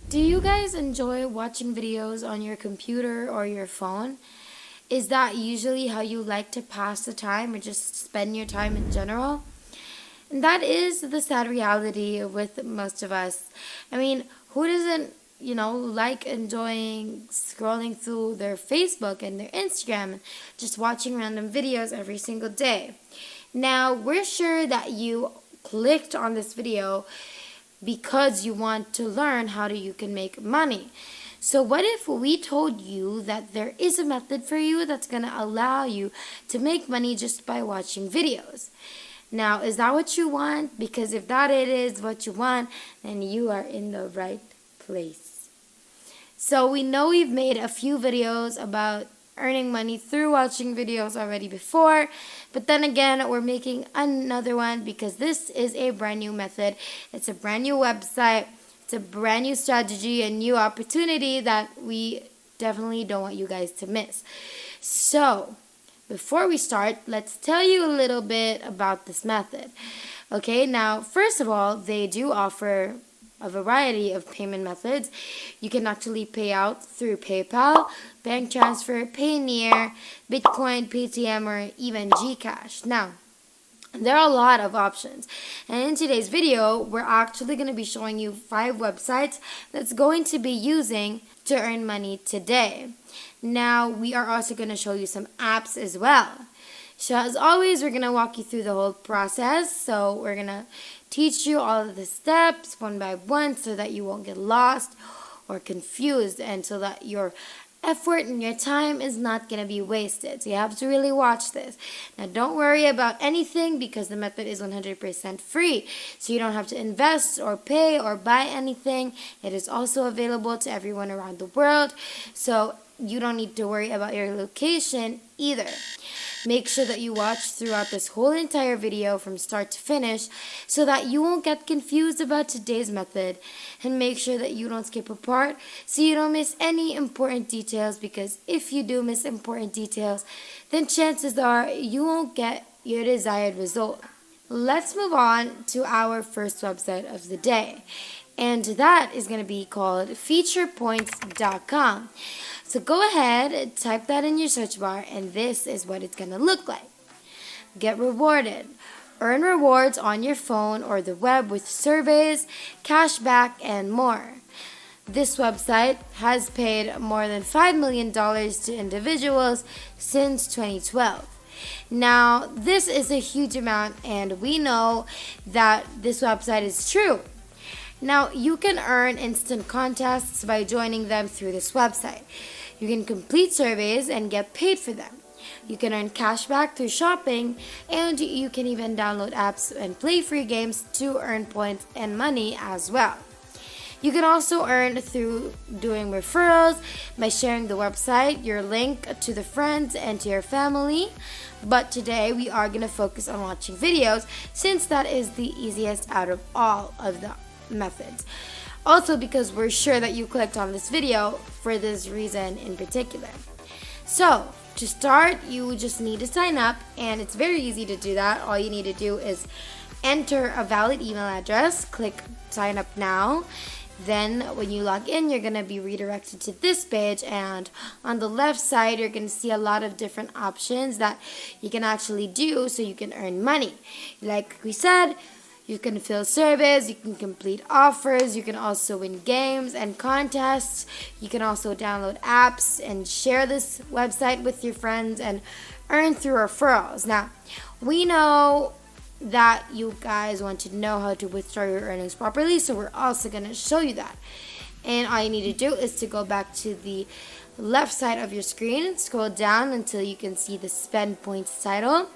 Do you guys enjoy watching videos on your computer or your phone? Is that usually how you like to pass the time or just spend your time in general? And that is the sad reality with most of us. I mean, who doesn't, like enjoying scrolling through their Facebook and their Instagram and just watching random videos every single day? Now, we're sure that you clicked on this video because you want to learn how you can make money. So what if we told you that there is a method for you that's going to allow you to make money just by watching videos? Now, is that what you want? Because if that it is what you want, then you are in the right place. So we know we've made a few videos about earning money through watching videos already before, but then again, we're making another one because this is a brand new method. It's a brand new website. It's a brand new strategy, a new opportunity that we definitely don't want you guys to miss. So, before we start, let's tell you a little bit about this method. Okay, now, first of all, they do offer a variety of payment methods. You can actually pay out through PayPal, bank transfer, Payoneer, Bitcoin, Paytm, or even Gcash. Now, there are a lot of options, and in today's video we're actually going to be showing you 5 websites that's going to be using to earn money today. Now we are also going to show you some apps as well. So as always, we're going to walk you through the whole process. So we're going to teach you all of the steps one by one so that you won't get lost or confused, and so that your effort and your time is not going to be wasted. So you have to really watch this. Now don't worry about anything because the method is 100% free. So you don't have to invest or pay or buy anything. It is also available to everyone around the world. So you don't need to worry about your location either. Make sure that you watch throughout this whole entire video from start to finish so that you won't get confused about today's method, and make sure that you don't skip a part so you don't miss any important details, because if you do miss important details, then chances are you won't get your desired result. Let's move on to our first website of the day, and that is going to be called featurepoints.com. So go ahead, type that in your search bar, and this is what it's going to look like. Get rewarded. Earn rewards on your phone or the web with surveys, cashback, and more. This website has paid more than $5 million to individuals since 2012. Now, this is a huge amount, and we know that this website is true. Now, you can earn instant contests by joining them through this website. You can complete surveys and get paid for them. You can earn cashback through shopping, and you can even download apps and play free games to earn points and money as well. You can also earn through doing referrals by sharing the website, your link to the friends and to your family. But today we are going to focus on watching videos, since that is the easiest out of all of the methods. Also, because we're sure that you clicked on this video for this reason in particular. So, to start, you just need to sign up, and it's very easy to do that. All you need to do is enter a valid email address, click sign up now. Then when you log in, you're going to be redirected to this page, and on the left side you're going to see a lot of different options that you can actually do so you can earn money. Like we said, you can fill surveys, you can complete offers, you can also win games and contests. You can also download apps and share this website with your friends and earn through referrals. Now, we know that you guys want to know how to withdraw your earnings properly, so we're also going to show you that. And all you need to do is to go back to the left side of your screen, scroll down until you can see the spend points title,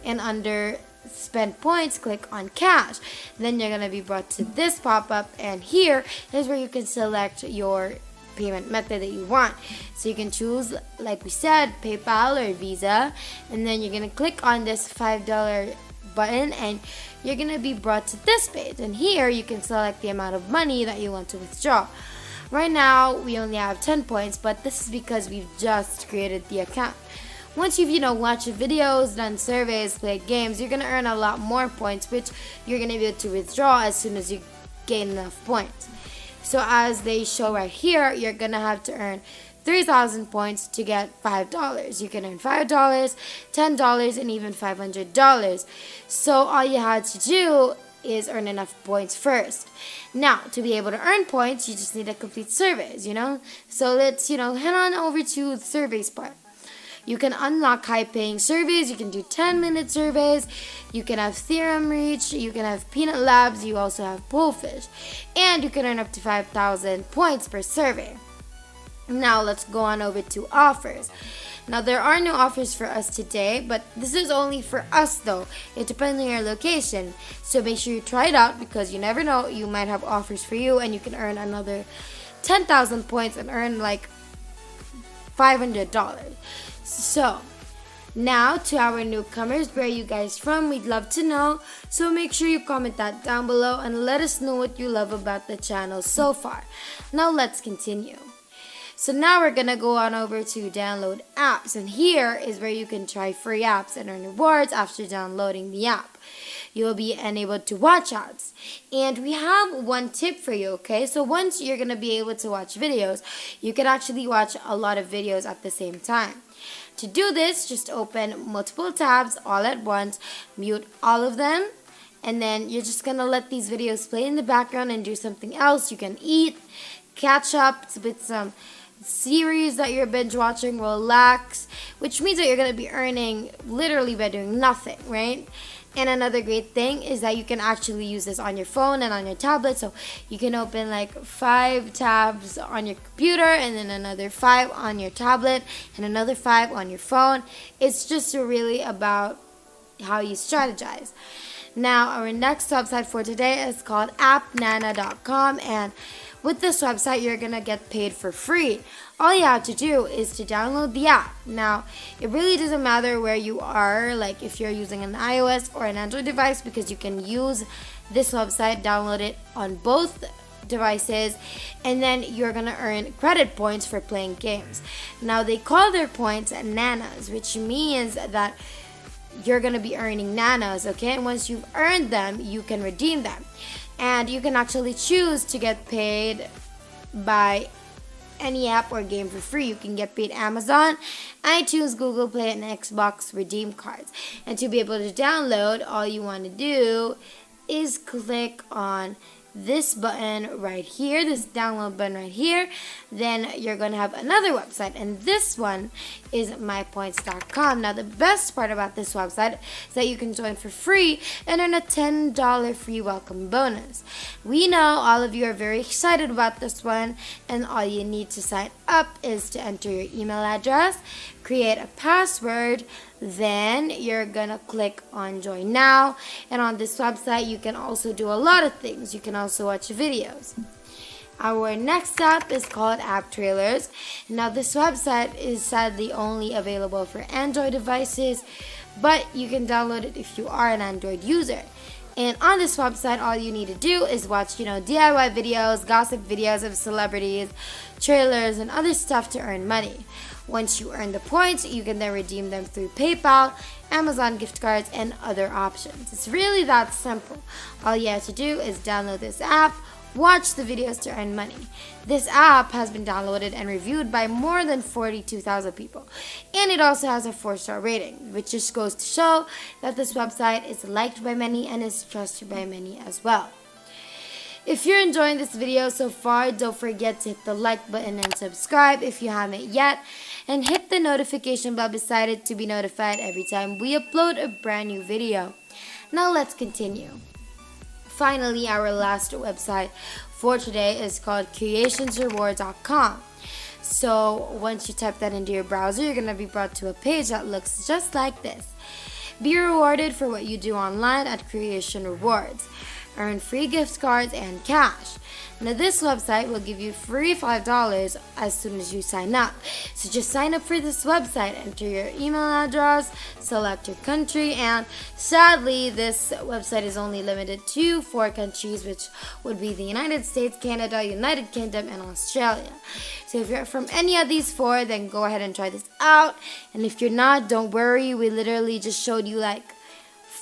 and under spend points, click on cash. Then you're going to be brought to this pop-up, and here is where you can select your payment method that you want. So you can choose, like we said, PayPal or Visa, and then you're going to click on this $5 button, and you're going to be brought to this page, and here you can select the amount of money that you want to withdraw. Right now we only have 10 points, but this is because we've just created the account. Once you've, watched videos, done surveys, played games, you're going to earn a lot more points, which you're going to be able to withdraw as soon as you gain enough points. So as they show right here, you're gonna have to earn 3,000 points to get $5. You can earn $5, $10, and even $500. So all you had to do is earn enough points first. Now, to be able to earn points, you just need to complete surveys. So let's, head on over to the surveys part. You can unlock high-paying surveys. You can do 10-minute surveys. You can have Theorem Reach. You can have Peanut Labs. You also have Bullfish. And you can earn up to 5,000 points per survey. Now, let's go on over to offers. Now, there are no offers for us today, but this is only for us, though. It depends on your location. So make sure you try it out, because you never know. You might have offers for you, and you can earn another 10,000 points and earn like $500. So, now to our newcomers, where are you guys from? We'd love to know. So make sure you comment that down below and let us know what you love about the channel so far. Now let's continue. So now we're gonna go on over to download apps, and here is where you can try free apps and earn rewards after downloading the app. You will be enabled to watch ads. And we have one tip for you, okay? So once you're gonna be able to watch videos, you can actually watch a lot of videos at the same time. To do this, just open multiple tabs all at once, mute all of them, and then you're just gonna let these videos play in the background and do something else. You can eat, catch up with some series that you're binge watching, relax, which means that you're going to be earning literally by doing nothing, right? And another great thing is that you can actually use this on your phone and on your tablet. So you can open like 5 tabs on your computer, and then another 5 on your tablet, and another 5 on your phone. It's just really about how you strategize. Now, our next website for today is called appnana.com, and with this website, you're going to get paid for free. All you have to do is to download the app. Now, it really doesn't matter where you are, like if you're using an iOS or an Android device, because you can use this website, download it on both devices, and then you're going to earn credit points for playing games. Now, they call their points nanas, which means that you're going to be earning nanas, okay? And once you've earned them, you can redeem them. And you can actually choose to get paid by any app or game for free. You can get paid Amazon, iTunes, Google Play, and Xbox redeem cards. And to be able to download, all you want to do is click on this button right here, this download button right here. Then you're going to have another website, and this one is mypoints.com. Now, the best part about this website is that you can join for free and earn a $10 free welcome bonus. We know all of you are very excited about this one, and all you need to sign up is to enter your email address, create a password, then you're gonna click on join now. And on this website, you can also do a lot of things. You can also watch videos. Our next app is called App Trailers. Now, this website is sadly only available for Android devices, but you can download it if you are an Android user. And on this website, all you need to do is watch, DIY videos, gossip videos of celebrities, trailers, and other stuff to earn money. Once you earn the points, you can then redeem them through PayPal, Amazon gift cards, and other options. It's really that simple. All you have to do is download this app, watch the videos to earn money. This app has been downloaded and reviewed by more than 42,000 people. And it also has a 4-star rating, which just goes to show that this website is liked by many and is trusted by many as well. If you're enjoying this video so far, don't forget to hit the like button and subscribe if you haven't yet. And hit the notification bell beside it to be notified every time we upload a brand new video. Now let's continue. Finally, our last website for today is called creationsreward.com. So once you type that into your browser, you're going to be brought to a page that looks just like this. Be rewarded for what you do online at Creation Rewards. Earn free gift cards and cash. Now, this website will give you free $5 as soon as you sign up. So just sign up for this website, enter your email address, select your country, and sadly, this website is only limited to 4 countries, which would be the United States, Canada, United Kingdom, and Australia. So if you're from any of these 4, then go ahead and try this out. And if you're not, don't worry. We literally just showed you like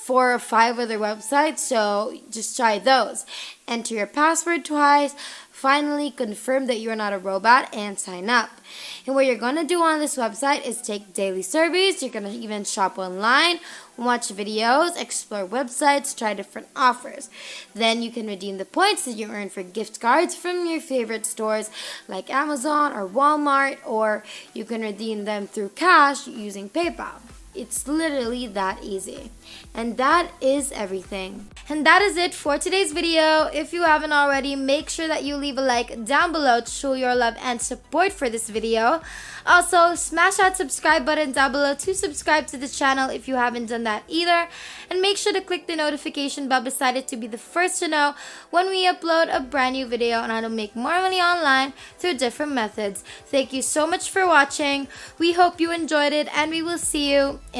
4 or 5 other websites, so just try those. Enter your password twice, finally confirm that you're not a robot, and sign up. And what you're going to do on this website is take daily surveys. You're going to even shop online, watch videos, explore websites, try different offers. Then you can redeem the points that you earn for gift cards from your favorite stores like Amazon or Walmart, or you can redeem them through cash using PayPal. It's literally that easy. And that is everything. And that is it for today's video. If you haven't already, make sure that you leave a like down below to show your love and support for this video. Also, smash that subscribe button down below to subscribe to the channel if you haven't done that either. And make sure to click the notification bell beside it to be the first to know when we upload a brand new video on how to make more money online through different methods. Thank you so much for watching. We hope you enjoyed it, and we will see you